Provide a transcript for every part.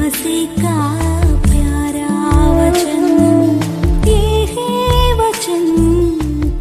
मसीह का प्यारा वचन, ये है वचन।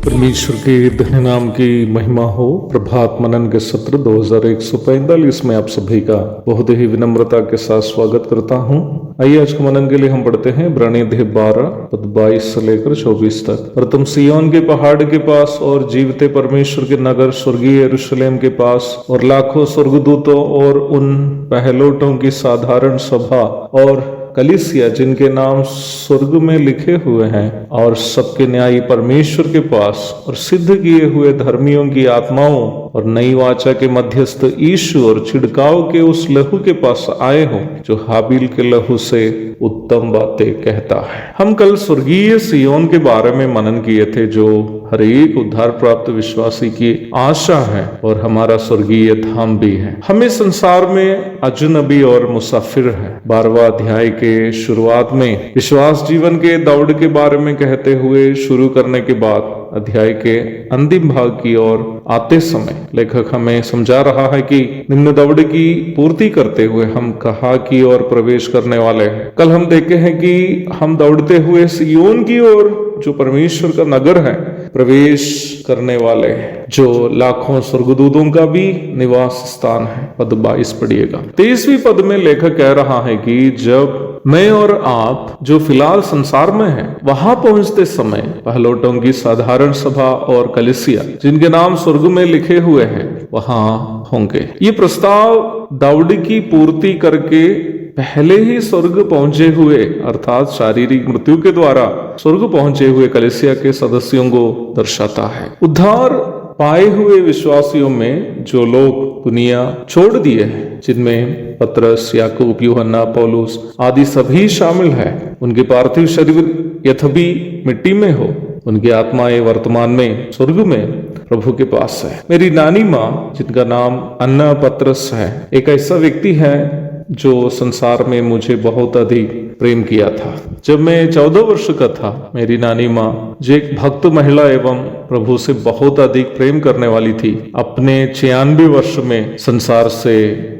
परमेश्वर के धन्य नाम की महिमा हो। प्रभात मनन के सत्र 2145 में आप सभी का बहुत ही विनम्रता के साथ स्वागत करता हूं। आइए आज के मनन के लिए हम पढ़ते हैं इब्रानी अध्याय 12 पद 22 से लेकर 24 तक। और तुम सिय्योन के पहाड़ के पास और जीवते परमेश्वर के नगर स्वर्गीय यरूशलेम के पास और लाखों स्वर्गदूतों और उन पहलोटों की साधारण सभा और कलीसिया जिनके नाम स्वर्ग में लिखे हुए हैं और सबके न्यायी परमेश्वर के पास और सिद्ध किए हुए धर्मियों की आत्माओं और नई वाचा के मध्यस्थ यीशु और छिड़काव के उस लहू के पास आए हो जो हाबिल के लहू से उत्तम बातें कहता है। हम कल स्वर्गीय सिय्योन के बारे में मनन किए थे जो हर एक उद्धार प्राप्त विश्वासी की आशा है और हमारा स्वर्गीय धाम भी है। हम इस संसार में अजनबी और मुसाफिर है। 12वां अध्याय के शुरुआत में विश्वास जीवन के दौड़ के बारे में कहते हुए शुरू करने के बाद अध्याय के अंतिम भाग की ओर आते समय लेखक हमें समझा रहा है कि निम्न दौड़ की पूर्ति करते हुए हम कहाँ की ओर प्रवेश करने वाले हैं। कल हम देखे हैं कि हम दौड़ते हुए सिय्योन की ओर जो परमेश्वर का नगर है प्रवेश करने वाले हैं, जो लाखों स्वर्गदूतों का भी निवास स्थान है। पद 22 पढ़िएगा। 23वीं पद में लेखक कह रहा है कि जब मैं और आप जो फिलहाल संसार में हैं वहां पहुंचते समय पहलोटों की साधारण सभा और कलीसिया जिनके नाम स्वर्ग में लिखे हुए हैं वहां होंगे। ये प्रस्ताव दौड़ की पूर्ति करके पहले ही स्वर्ग पहुंचे हुए अर्थात शारीरिक मृत्यु के द्वारा स्वर्ग पहुंचे हुए कलीसिया के सदस्यों को दर्शाता है। उद्धार पाए हुए विश्वासियों में जो लोग दुनिया छोड़ दिए हैं, जिनमें पतरस, याकूब, यूहन्ना, पौलुस आदि सभी शामिल हैं, उनके पार्थिव शरीर यद्यपि मिट्टी में हो, उनकी आत्माएं वर्तमान में स्वर्ग में प्रभु के पास है। मेरी नानी माँ जिनका नाम अन्ना पतरस है, एक ऐसा व्यक्ति है जो संसार में मुझे बहुत अधिक प्रेम किया था। जब मैं 14 वर्ष का था, मेरी नानी माँ जो एक भक्त महिला एवं प्रभु से बहुत अधिक प्रेम करने वाली थी, अपने 96 वर्ष में संसार से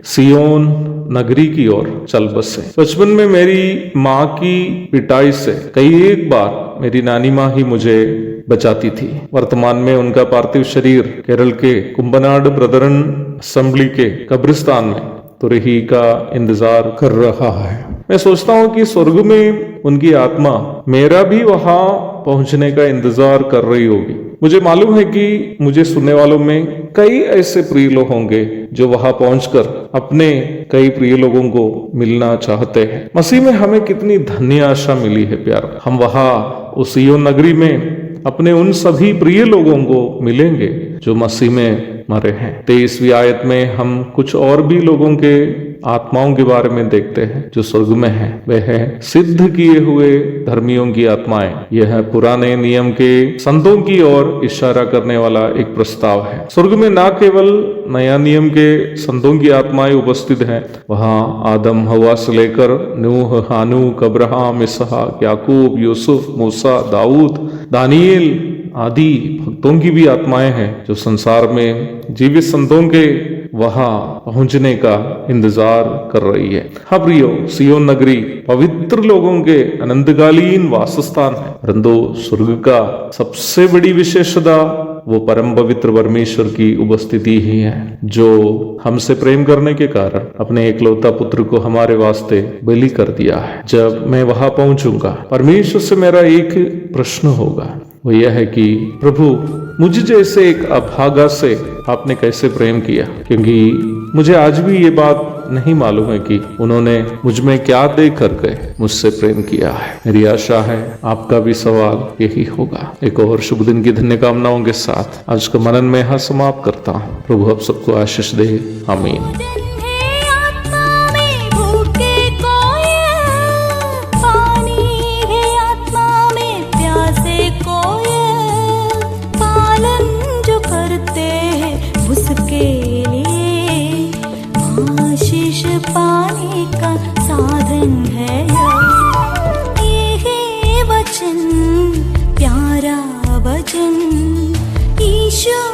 सिय्योन नगरी की ओर चल बसे। बचपन में मेरी माँ की पिटाई से कई एक बार मेरी नानी माँ ही मुझे बचाती थी। वर्तमान में उनका पार्थिव शरीर केरल के कुंभनाड ब्रदरन असेंबली के कब्रिस्तान में तुरही का इंतजार कर रहा है। मैं सोचता हूँ कि स्वर्ग में उनकी आत्मा मेरा भी वहां पहुंचने का इंतजार कर रही होगी। मुझे मालूम है कि मुझे सुनने वालों में कई ऐसे प्रिय लोग होंगे जो वहां पहुंचकर अपने कई प्रिय लोगों को मिलना चाहते हैं। मसीह में हमें कितनी धन्य आशा मिली है प्यार। हम वहां उस सिय्योन नगरी में अपने उन सभी प्रिय लोगों को मिलेंगे जो मसीह में मरे हैं। 23वीं आयत में हम कुछ और भी लोगों के आत्माओं के बारे में देखते हैं जो स्वर्ग में हैं। वे हैं सिद्ध किए हुए धर्मियों की आत्माएं। यह पुराने नियम के संतों की ओर इशारा करने वाला एक प्रस्ताव है। स्वर्ग में न केवल नया नियम के संतों की आत्माएं उपस्थित हैं, वहां आदम हवा से लेकर नूह, हानूक, अब्राहम, इसहाक, याकूब, यूसुफ, मूसा, दाऊद, दानियेल आदि भक्तों की भी आत्माएं हैं जो संसार में जीवित संतों के वहां पहुंचने का इंतजार कर रही है। हाँ प्रियो, सिय्योन नगरी पवित्र लोगों के अनंतकालीन वासस्थान है। परंतु स्वर्ग का सबसे बड़ी विशेषता वो परम पवित्र परमेश्वर की उपस्थिति ही है, जो हमसे प्रेम करने के कारण अपने एकलौता पुत्र को हमारे वास्ते बलि कर दिया है। जब मैं वहां पहुंचूंगा, परमेश्वर से मेरा एक प्रश्न होगा, वो यह है कि प्रभु मुझे जैसे एक अभागा से आपने कैसे प्रेम किया, क्योंकि मुझे आज भी ये बात नहीं मालूम है कि उन्होंने मुझ में क्या देख करके मुझसे प्रेम किया है। मेरी आशा है आपका भी सवाल यही होगा। एक और शुभ दिन की धन्य कामनाओं के साथ आज का मनन में यहाँ समाप्त करता हूँ। प्रभु आप सबको आशीष दे। आमीन। पाने का साधन है ये है वचन, प्यारा वचन, ईशु।